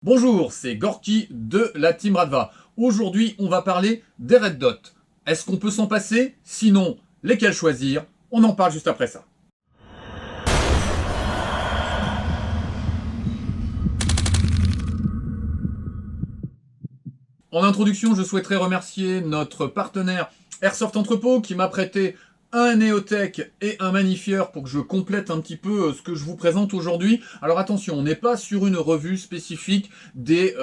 Bonjour, c'est Gorky de la Team Radva. Aujourd'hui, on va parler des Red Dot. Est-ce qu'on peut s'en passer? Sinon, lesquels choisir? On en parle juste après ça. En introduction, je souhaiterais remercier notre partenaire Airsoft Entrepôt qui m'a prêté un Neotech et un magnifieur pour que je complète un petit peu ce que je vous présente aujourd'hui. Alors attention, on n'est pas sur une revue spécifique des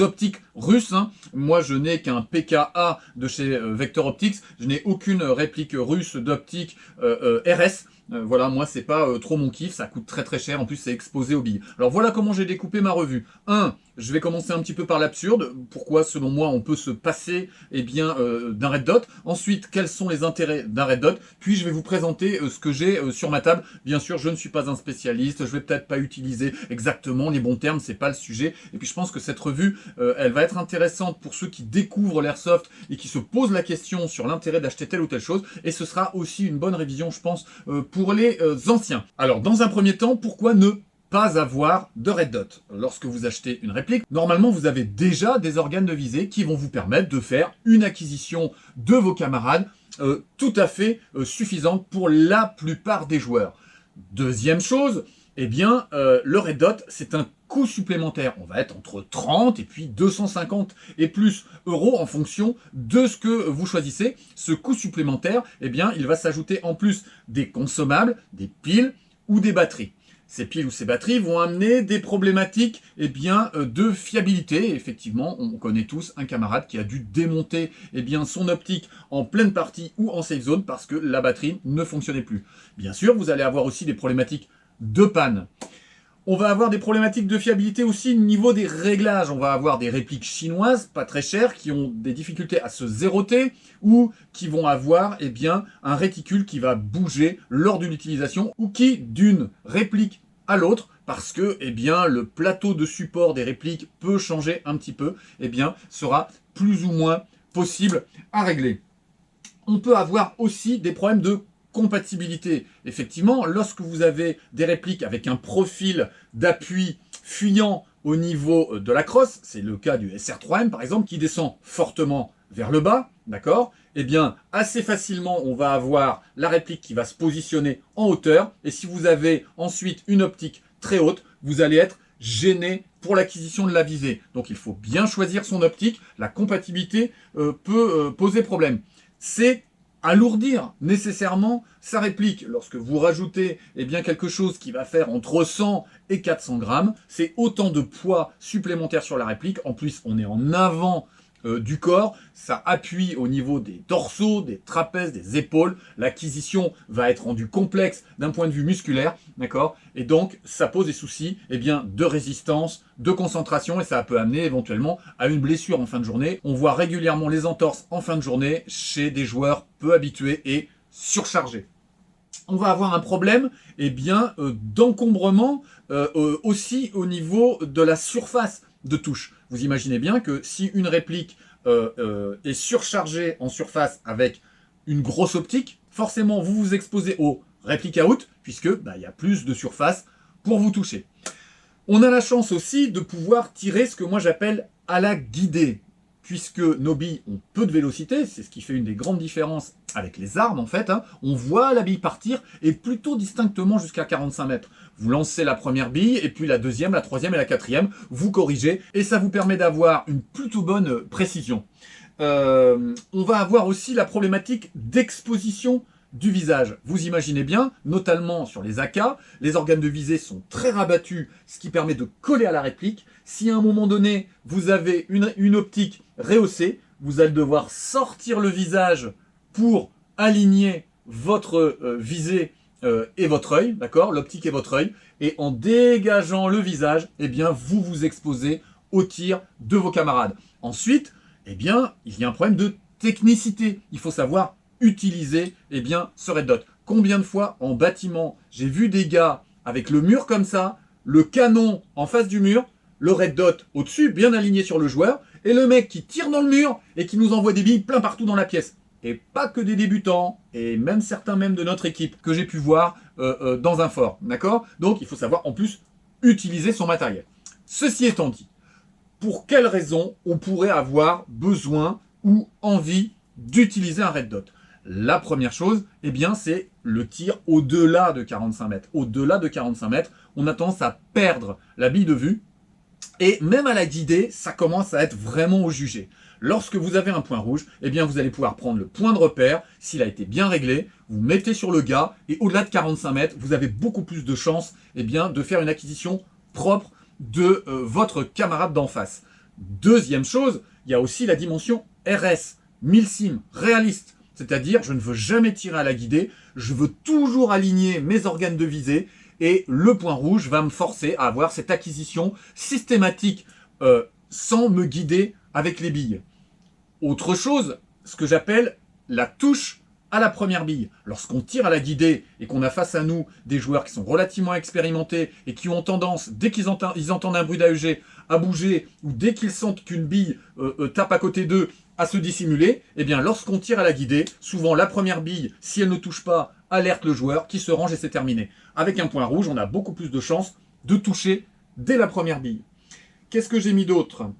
optiques russes. Hein. Moi, je n'ai qu'un PKA de chez Vector Optics. Je n'ai aucune réplique russe d'optique RS. Voilà, moi c'est pas trop mon kiff, ça coûte très très cher, en plus c'est exposé aux billes. Alors voilà comment j'ai découpé ma revue. Je vais commencer un petit peu par l'absurde, pourquoi selon moi on peut se passer d'un Red Dot. Ensuite, quels sont les intérêts d'un Red Dot, puis je vais vous présenter ce que j'ai sur ma table. Bien sûr, je ne suis pas un spécialiste, je vais peut-être pas utiliser exactement les bons termes, c'est pas le sujet. Et puis je pense que cette revue, elle va être intéressante pour ceux qui découvrent l'airsoft et qui se posent la question sur l'intérêt d'acheter telle ou telle chose, et ce sera aussi une bonne révision, je pense, pour les anciens. Alors, dans un premier temps, pourquoi ne pas avoir de Red Dot? Lorsque vous achetez une réplique, normalement, vous avez déjà des organes de visée qui vont vous permettre de faire une acquisition de vos camarades tout à fait suffisante pour la plupart des joueurs. Deuxième chose, le Red Dot, c'est un coût supplémentaire. On va être entre 30 et puis 250 et plus euros en fonction de ce que vous choisissez. Ce coût supplémentaire, il va s'ajouter en plus des consommables, des piles ou des batteries. Ces piles ou ces batteries vont amener des problématiques de fiabilité. Effectivement, on connaît tous un camarade qui a dû démonter son optique en pleine partie ou en safe zone parce que la batterie ne fonctionnait plus. Bien sûr, vous allez avoir aussi des problématiques de panne. On va avoir des problématiques de fiabilité aussi au niveau des réglages. On va avoir des répliques chinoises, pas très chères, qui ont des difficultés à se zéroter ou qui vont avoir un réticule qui va bouger lors de l'utilisation ou qui, d'une réplique à l'autre, parce que le plateau de support des répliques peut changer un petit peu, sera plus ou moins possible à régler. On peut avoir aussi des problèmes de compatibilité. Effectivement, lorsque vous avez des répliques avec un profil d'appui fuyant au niveau de la crosse, c'est le cas du SR3M par exemple, qui descend fortement vers le bas, d'accord? Assez facilement, on va avoir la réplique qui va se positionner en hauteur, et si vous avez ensuite une optique très haute, vous allez être gêné pour l'acquisition de la visée. Donc il faut bien choisir son optique, la compatibilité peut poser problème. C'est alourdir nécessairement sa réplique. Lorsque vous rajoutez quelque chose qui va faire entre 100 et 400 grammes, c'est autant de poids supplémentaire sur la réplique. En plus, on est en avant du corps, ça appuie au niveau des dorsaux, des trapèzes, des épaules. L'acquisition va être rendue complexe d'un point de vue musculaire, d'accord? Et donc, ça pose des soucis de résistance, de concentration, et ça peut amener éventuellement à une blessure en fin de journée. On voit régulièrement les entorses en fin de journée chez des joueurs peu habitués et surchargés. On va avoir un problème d'encombrement aussi au niveau de la surface de touche. Vous imaginez bien que si une réplique est surchargée en surface avec une grosse optique, forcément vous vous exposez au réplique out, puisque il y a plus de surface pour vous toucher. On a la chance aussi de pouvoir tirer ce que moi j'appelle à la guidée, puisque nos billes ont peu de vélocité, c'est ce qui fait une des grandes différences avec les armes en fait. On voit la bille partir et plutôt distinctement jusqu'à 45 mètres. Vous lancez la première bille et puis la deuxième, la troisième et la quatrième, vous corrigez et ça vous permet d'avoir une plutôt bonne précision. On va avoir aussi la problématique d'exposition du visage. Vous imaginez bien, notamment sur les AK, les organes de visée sont très rabattus, ce qui permet de coller à la réplique. Si à un moment donné, vous avez une optique rehaussée, vous allez devoir sortir le visage pour aligner votre visée et votre œil, d'accord, l'optique et votre œil, et en dégageant le visage, vous vous exposez au tir de vos camarades. Ensuite, il y a un problème de technicité. Il faut savoir utiliser ce Red Dot. Combien de fois en bâtiment, j'ai vu des gars avec le mur comme ça, le canon en face du mur, le Red Dot au-dessus, bien aligné sur le joueur, et le mec qui tire dans le mur et qui nous envoie des billes plein partout dans la pièce. Et pas que des débutants, et même certains de notre équipe que j'ai pu voir dans un fort, d'accord? Donc il faut savoir en plus utiliser son matériel. Ceci étant dit, pour quelles raisons on pourrait avoir besoin ou envie d'utiliser un red dot. La première chose, eh bien, c'est le tir au-delà de 45 mètres. Au-delà de 45 mètres, on a tendance à perdre la bille de vue. Et même à la guidée, ça commence à être vraiment au jugé. Lorsque vous avez un point rouge, eh bien, vous allez pouvoir prendre le point de repère, s'il a été bien réglé, vous mettez sur le gars, et au-delà de 45 mètres, vous avez beaucoup plus de chances, eh bien, de faire une acquisition propre de votre camarade d'en face. Deuxième chose, il y a aussi la dimension RS, milsim, réaliste. C'est-à-dire, je ne veux jamais tirer à la guidée, je veux toujours aligner mes organes de visée, et le point rouge va me forcer à avoir cette acquisition systématique sans me guider avec les billes. Autre chose, ce que j'appelle la touche à la première bille. Lorsqu'on tire à la guidée et qu'on a face à nous des joueurs qui sont relativement expérimentés et qui ont tendance, dès qu'ils entendent un bruit d'AEG, à bouger, ou dès qu'ils sentent qu'une bille tape à côté d'eux, à se dissimuler, eh bien lorsqu'on tire à la guidée, souvent la première bille, si elle ne touche pas, alerte le joueur qui se range et c'est terminé. Avec un point rouge, on a beaucoup plus de chances de toucher dès la première bille. Qu'est-ce que j'ai mis d'autre?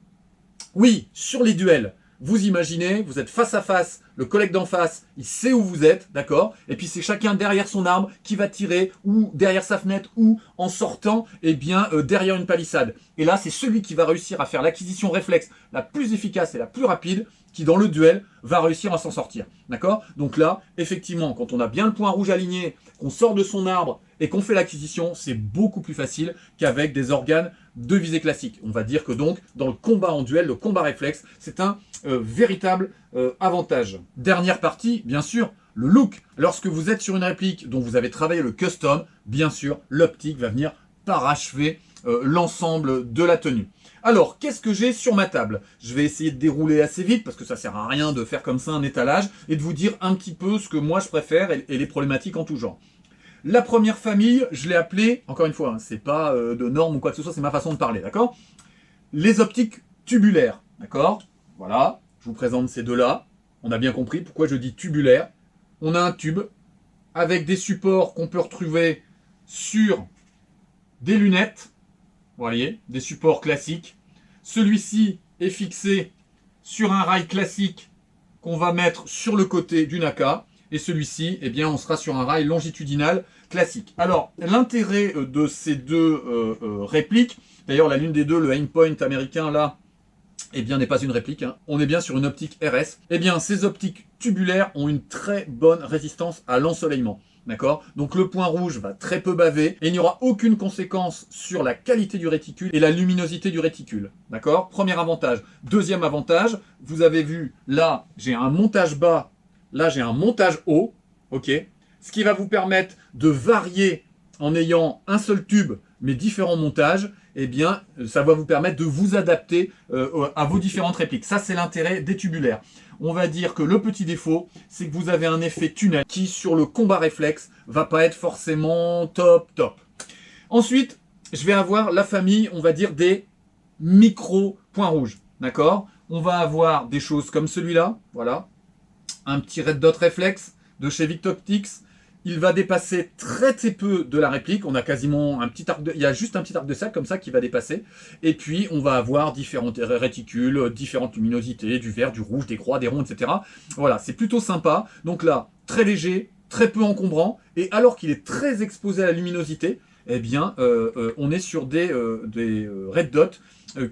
Oui, sur les duels. Vous imaginez, vous êtes face à face, le collègue d'en face, il sait où vous êtes, d'accord? Et puis c'est chacun derrière son arme qui va tirer, ou derrière sa fenêtre, ou en sortant, eh bien, derrière une palissade. Et là, c'est celui qui va réussir à faire l'acquisition réflexe la plus efficace et la plus rapide, qui dans le duel va réussir à s'en sortir. D'accord? Donc là, effectivement, quand on a bien le point rouge aligné, qu'on sort de son arbre et qu'on fait l'acquisition, c'est beaucoup plus facile qu'avec des organes de visée classique. On va dire que donc, dans le combat en duel, le combat réflexe, c'est un véritable avantage. Dernière partie, bien sûr, le look. Lorsque vous êtes sur une réplique dont vous avez travaillé le custom, bien sûr, l'optique va venir parachever l'ensemble de la tenue. Alors, qu'est-ce que j'ai sur ma table? Je vais essayer de dérouler assez vite, parce que ça sert à rien de faire comme ça un étalage, et de vous dire un petit peu ce que moi je préfère et les problématiques en tout genre. La première famille, je l'ai appelée, encore une fois, hein, c'est pas de normes ou quoi que ce soit, c'est ma façon de parler, d'accord? Les optiques tubulaires, d'accord? Voilà, je vous présente ces deux-là. On a bien compris pourquoi je dis tubulaire. On a un tube avec des supports qu'on peut retrouver sur des lunettes, vous voyez, des supports classiques. Celui-ci est fixé sur un rail classique qu'on va mettre sur le côté du NACA. Et celui-ci, eh bien, on sera sur un rail longitudinal classique. Alors, l'intérêt de ces deux répliques, d'ailleurs, l'une des deux, le aimpoint américain, là, eh bien, n'est pas une réplique. Hein. On est bien sur une optique RS. Eh bien, ces optiques tubulaires ont une très bonne résistance à l'ensoleillement. D'accord? Donc le point rouge va très peu baver et il n'y aura aucune conséquence sur la qualité du réticule et la luminosité du réticule. D'accord? Premier avantage. Deuxième avantage, vous avez vu, là, j'ai un montage bas, là, j'ai un montage haut. Ok? Ce qui va vous permettre de varier en ayant un seul tube, mais différents montages. Eh bien, ça va vous permettre de vous adapter à vos différentes répliques. Ça, c'est l'intérêt des tubulaires. On va dire que le petit défaut, c'est que vous avez un effet tunnel qui, sur le combat réflexe, va pas être forcément top. Ensuite, je vais avoir la famille, on va dire, des micro points rouges. D'accord? On va avoir des choses comme celui-là. Voilà. Un petit red dot réflexe de chez Victoptics. Il va dépasser très peu de la réplique. On a quasiment un petit arc il y a juste un petit arc de cercle comme ça qui va dépasser. Et puis, on va avoir différentes réticules, différentes luminosités, du vert, du rouge, des croix, des ronds, etc. Voilà, c'est plutôt sympa. Donc là, très léger, très peu encombrant. Et alors qu'il est très exposé à la luminosité, eh bien, on est sur des red dots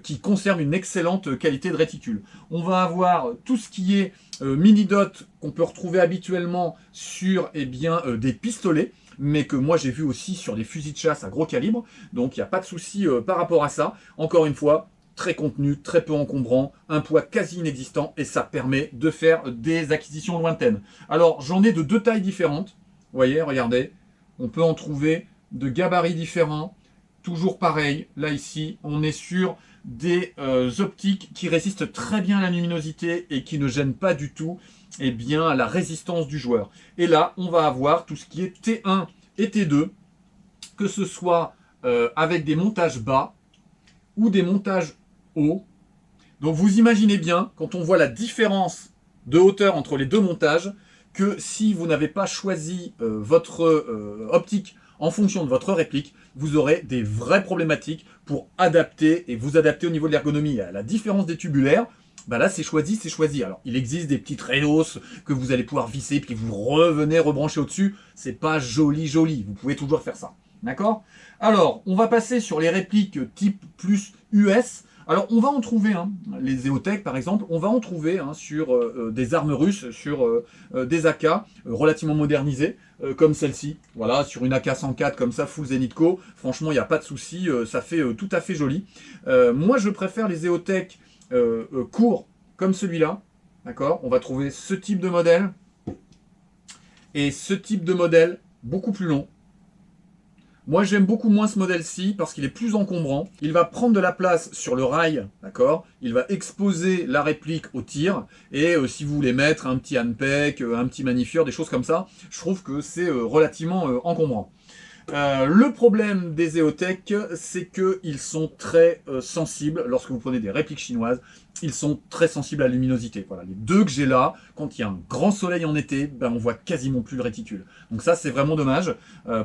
qui conservent une excellente qualité de réticule. On va avoir tout ce qui est mini dot qu'on peut retrouver habituellement sur des pistolets, mais que moi j'ai vu aussi sur des fusils de chasse à gros calibre, donc il n'y a pas de souci par rapport à ça. Encore une fois, très contenu, très peu encombrant, un poids quasi inexistant, et ça permet de faire des acquisitions lointaines. Alors j'en ai de deux tailles différentes, vous voyez, regardez, on peut en trouver de gabarits différents, toujours pareil, là ici, on est sur des optiques qui résistent très bien à la luminosité et qui ne gênent pas du tout la résistance du joueur. Et là, on va avoir tout ce qui est T1 et T2, que ce soit avec des montages bas ou des montages hauts. Donc vous imaginez bien, quand on voit la différence de hauteur entre les deux montages, que si vous n'avez pas choisi votre optique en fonction de votre réplique, vous aurez des vraies problématiques pour adapter et vous adapter au niveau de l'ergonomie. À la différence des tubulaires, bah là c'est choisi, c'est choisi. Alors il existe des petites rayos que vous allez pouvoir visser puis vous revenez rebrancher au-dessus. C'est pas joli joli, vous pouvez toujours faire ça. D'accord? Alors on va passer sur les répliques type plus US. Alors on va en trouver, hein, les EOTech par exemple, on va en trouver hein, sur des armes russes, sur des AK relativement modernisées, comme celle-ci. Voilà, sur une AK-104 comme ça, full Zenitco. Franchement, il n'y a pas de souci, ça fait tout à fait joli. Moi je préfère les EOTech court comme celui-là, d'accord? On va trouver ce type de modèle et ce type de modèle beaucoup plus long. Moi j'aime beaucoup moins ce modèle-ci parce qu'il est plus encombrant. Il va prendre de la place sur le rail, d'accord? Il va exposer la réplique au tir. Et si vous voulez mettre un petit handpec, un petit magnifieur, des choses comme ça, je trouve que c'est relativement encombrant. Le problème des EOTech, c'est qu'ils sont très sensibles. Lorsque vous prenez des répliques chinoises, ils sont très sensibles à la luminosité. Voilà, les deux que j'ai là, quand il y a un grand soleil en été, ben on voit quasiment plus le réticule. Donc ça, c'est vraiment dommage.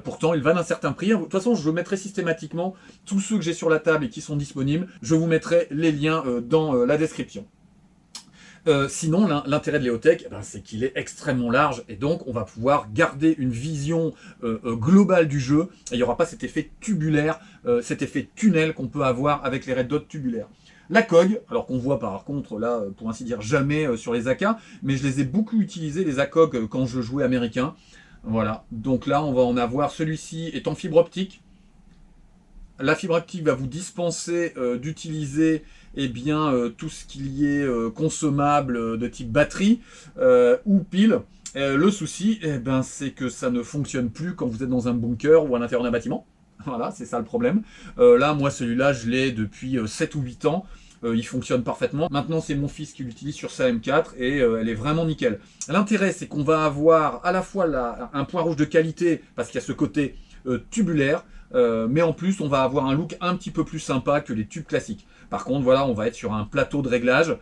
Pourtant, il va d'un certain prix. De toute façon, je mettrai systématiquement tous ceux que j'ai sur la table et qui sont disponibles. Je vous mettrai les liens dans la description. Sinon, l'intérêt de l'EOTech, eh ben, c'est qu'il est extrêmement large et donc on va pouvoir garder une vision globale du jeu et il n'y aura pas cet effet tubulaire, cet effet tunnel qu'on peut avoir avec les Red Dot tubulaires. La COG, alors qu'on voit par contre là, pour ainsi dire, jamais sur les AK, mais je les ai beaucoup utilisés, les ACOG, quand je jouais américain. Voilà, donc là on va en avoir, celui-ci est en fibre optique. La fibre optique va vous dispenser d'utiliser tout ce qu'il y ait consommable de type batterie ou pile. Le souci, c'est que ça ne fonctionne plus quand vous êtes dans un bunker ou à l'intérieur d'un bâtiment. Voilà, c'est ça le problème. Là, moi, celui-là, je l'ai depuis 7 ou 8 ans. Il fonctionne parfaitement. Maintenant, c'est mon fils qui l'utilise sur sa M4 et elle est vraiment nickel. L'intérêt, c'est qu'on va avoir à la fois un point rouge de qualité parce qu'il y a ce côté tubulaire, mais en plus on va avoir un look un petit peu plus sympa que les tubes classiques. Par contre voilà, on va être sur un plateau de réglage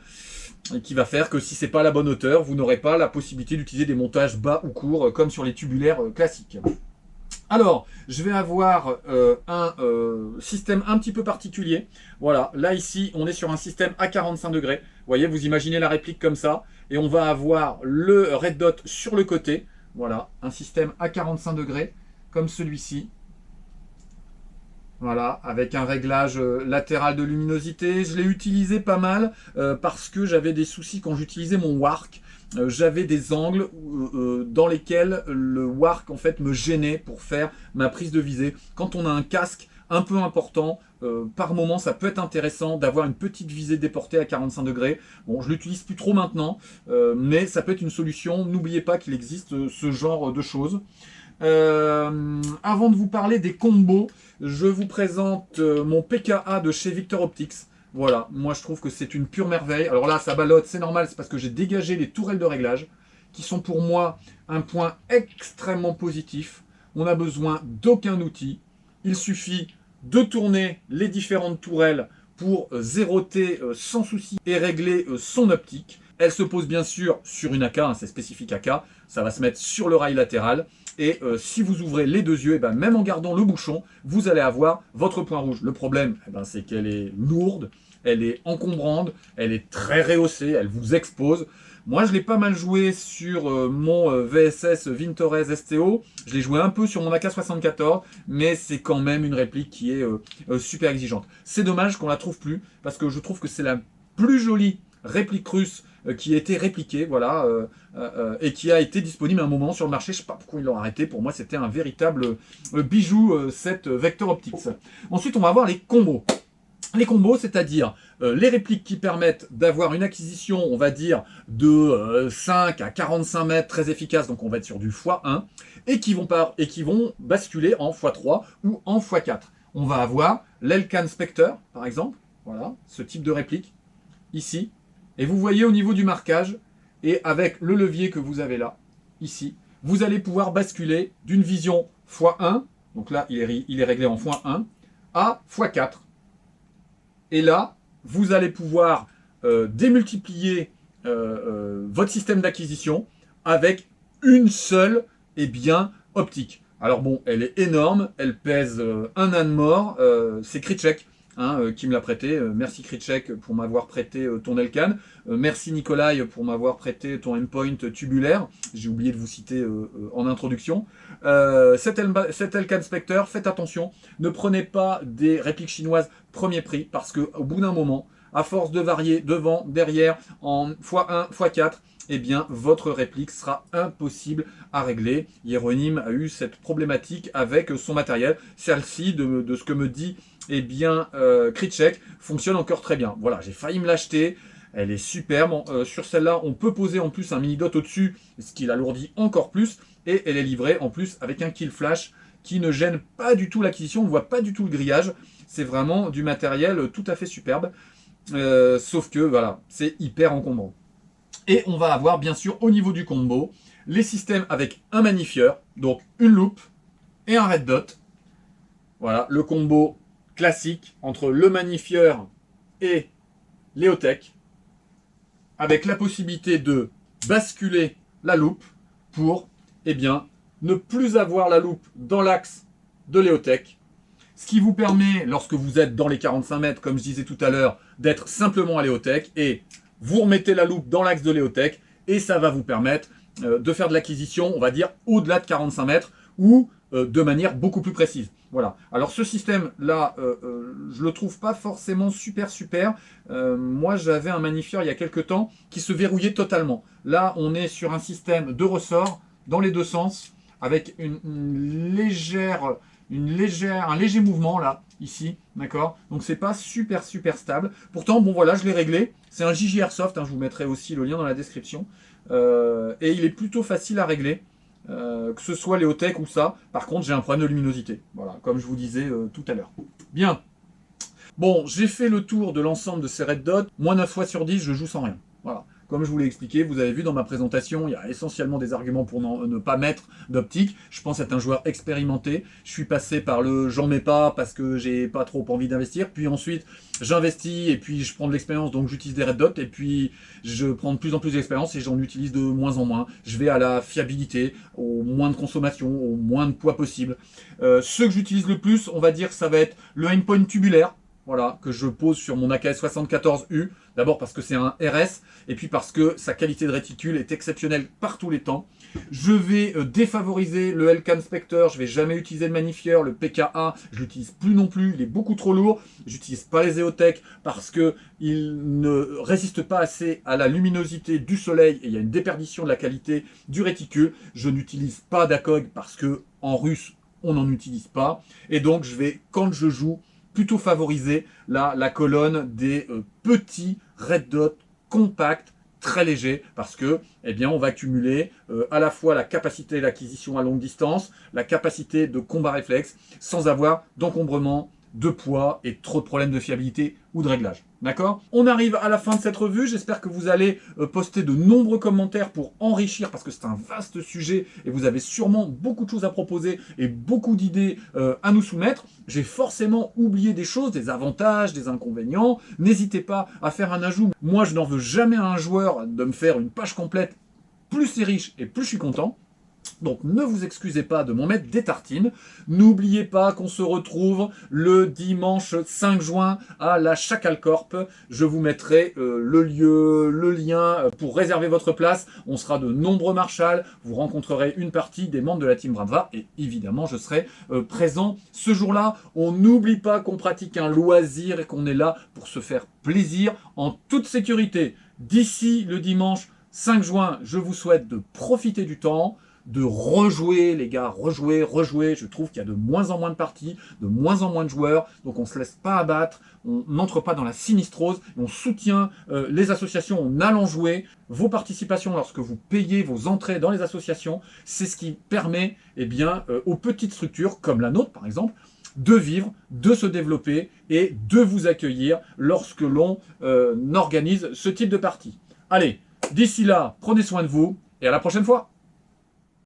qui va faire que si c'est pas la bonne hauteur, vous n'aurez pas la possibilité d'utiliser des montages bas ou courts comme sur les tubulaires classiques. Alors, je vais avoir un système un petit peu particulier. Voilà, là ici, on est sur un système à 45 degrés. Vous voyez, vous imaginez la réplique comme ça. Et on va avoir le red dot sur le côté. Voilà, un système à 45 degrés, comme celui-ci. Voilà, avec un réglage latéral de luminosité. Je l'ai utilisé pas mal parce que j'avais des soucis quand j'utilisais mon Wark. J'avais des angles dans lesquels le Wark en fait me gênait pour faire ma prise de visée. Quand on a un casque un peu important, par moment ça peut être intéressant d'avoir une petite visée déportée à 45 degrés. Bon, je l'utilise plus trop maintenant, mais ça peut être une solution. N'oubliez pas qu'il existe ce genre de choses. Avant de vous parler des combos, je vous présente mon PKA de chez Victor Optics. Voilà, moi je trouve que c'est une pure merveille. Alors là, ça ballotte, c'est normal, c'est parce que j'ai dégagé les tourelles de réglage, qui sont pour moi un point extrêmement positif. On n'a besoin d'aucun outil. Il suffit de tourner les différentes tourelles pour zéroter sans souci et régler son optique. Elle se pose bien sûr sur une AK, hein, c'est spécifique AK, ça va se mettre sur le rail latéral. Et si vous ouvrez les deux yeux, même en gardant le bouchon, vous allez avoir votre point rouge. Le problème, c'est qu'elle est lourde, elle est encombrante, elle est très rehaussée, elle vous expose. Moi, je l'ai pas mal joué sur mon VSS Vintores STO. Je l'ai joué un peu sur mon AK-74, mais c'est quand même une réplique qui est super exigeante. C'est dommage qu'on la trouve plus, parce que je trouve que c'est la plus jolie réplique russe qui a été répliquée, voilà, et qui a été disponible à un moment sur le marché. Je ne sais pas pourquoi ils l'ont arrêté. Pour moi, c'était un véritable bijou, cette Vector Optics. Ensuite, on va voir les combos. Les combos, c'est-à-dire les répliques qui permettent d'avoir une acquisition, on va dire, de 5 à 45 mètres, très efficace, donc on va être sur du x1, et qui vont basculer en x3 ou en x4. On va avoir l'Elcan Spectre, par exemple, voilà, ce type de réplique, ici. Et vous voyez au niveau du marquage, et avec le levier que vous avez là, ici, vous allez pouvoir basculer d'une vision x1, donc là il est réglé en x1, à x4. Et là, vous allez pouvoir démultiplier votre système d'acquisition avec une seule optique. Alors bon, elle est énorme, elle pèse un âne mort, c'est Krychek. qui me l'a prêté. Merci Kritchek pour m'avoir prêté ton Elkan. Merci Nikolai pour m'avoir prêté ton endpoint tubulaire. J'ai oublié de vous citer en introduction. Cet Elkan Spectre, faites attention. Ne prenez pas des répliques chinoises premier prix parce qu'au bout d'un moment, à force de varier devant, derrière, en x1, x4, eh bien, votre réplique sera impossible à régler. Hieronyme a eu cette problématique avec son matériel. Celle-ci, de ce que me dit eh bien, Kritchek, fonctionne encore très bien. Voilà, j'ai failli me l'acheter. Elle est superbe. Sur celle-là, on peut poser en plus un mini dot au-dessus, ce qui l'alourdit encore plus. Et elle est livrée en plus avec un kill flash qui ne gêne pas du tout l'acquisition. On ne voit pas du tout le grillage. C'est vraiment du matériel tout à fait superbe. Sauf que, voilà, c'est hyper encombrant. Et on va avoir, bien sûr, au niveau du combo, les systèmes avec un magnifieur, donc une loupe et un red dot. Voilà, le combo classique entre le magnifieur et l'EOTech, avec la possibilité de basculer la loupe pour, eh bien, ne plus avoir la loupe dans l'axe de l'EOTech. Ce qui vous permet, lorsque vous êtes dans les 45 mètres, comme je disais tout à l'heure, d'être simplement à l'EOTech et vous remettez la loupe dans l'axe de l'EOTech et ça va vous permettre de faire de l'acquisition, on va dire, au-delà de 45 mètres ou de manière beaucoup plus précise. Voilà. Alors ce système-là, je le trouve pas forcément super. Moi, j'avais un magnifieur il y a quelques temps qui se verrouillait totalement. Là, on est sur un système de ressort dans les deux sens avec un léger mouvement là, ici, d'accord. Donc c'est pas super stable. Pourtant, bon voilà, je l'ai réglé. C'est un JJ Airsoft, hein, je vous mettrai aussi le lien dans la description. Et il est plutôt facile à régler, que ce soit l'EOTech ou ça. Par contre, j'ai un problème de luminosité. Voilà, comme je vous disais tout à l'heure. Bien. Bon, j'ai fait le tour de l'ensemble de ces red dots. Moi, 9 fois sur 10, je joue sans rien. Voilà. Comme je vous l'ai expliqué, vous avez vu dans ma présentation, il y a essentiellement des arguments pour ne pas mettre d'optique. Je pense être un joueur expérimenté. Je suis passé par le j'en mets pas parce que j'ai pas trop envie d'investir. Puis ensuite, j'investis et puis je prends de l'expérience, donc j'utilise des red dots. Et puis, je prends de plus en plus d'expérience et j'en utilise de moins en moins. Je vais à la fiabilité, au moins de consommation, au moins de poids possible. Ceux que j'utilise le plus, on va dire, ça va être le endpoint tubulaire. Voilà, que je pose sur mon AKS 74U. D'abord parce que c'est un RS, et puis parce que sa qualité de réticule est exceptionnelle par tous les temps. Je vais défavoriser le Elkan Spectre, je vais jamais utiliser le magnifieur, le PK1, je l'utilise plus non plus, il est beaucoup trop lourd. J'utilise pas les EOTech parce que il ne résiste pas assez à la luminosité du soleil et il y a une déperdition de la qualité du réticule. Je n'utilise pas d'ACOG parce que en russe, on n'en utilise pas. Et donc, je vais, quand je joue, plutôt favoriser la colonne des petits red dots compacts, très légers, parce que, eh bien, on va accumuler à la fois la capacité d'acquisition à longue distance, la capacité de combat réflexe, sans avoir d'encombrement, de poids et trop de problèmes de fiabilité ou de réglage. D'accord? On arrive à la fin de cette revue. J'espère que vous allez poster de nombreux commentaires pour enrichir, parce que c'est un vaste sujet et vous avez sûrement beaucoup de choses à proposer et beaucoup d'idées à nous soumettre. J'ai forcément oublié des choses, des avantages, des inconvénients. N'hésitez pas à faire un ajout. Moi, je n'en veux jamais à un joueur de me faire une page complète. Plus c'est riche et plus je suis content. Donc ne vous excusez pas de m'en mettre des tartines. N'oubliez pas qu'on se retrouve le dimanche 5 juin à la Chacal Corp. Je vous mettrai le lien pour réserver votre place. On sera de nombreux marshals. Vous rencontrerez une partie des membres de la team Bradva. Et évidemment, je serai présent ce jour-là. On n'oublie pas qu'on pratique un loisir et qu'on est là pour se faire plaisir en toute sécurité. D'ici le dimanche 5 juin, je vous souhaite de profiter du temps, de rejouer, les gars, rejouer. Je trouve qu'il y a de moins en moins de parties, de moins en moins de joueurs, donc on ne se laisse pas abattre, on n'entre pas dans la sinistrose, on soutient les associations en allant jouer. Vos participations lorsque vous payez vos entrées dans les associations, c'est ce qui permet eh bien, aux petites structures, comme la nôtre par exemple, de vivre, de se développer et de vous accueillir lorsque l'on organise ce type de partie. Allez, d'ici là, prenez soin de vous et à la prochaine fois.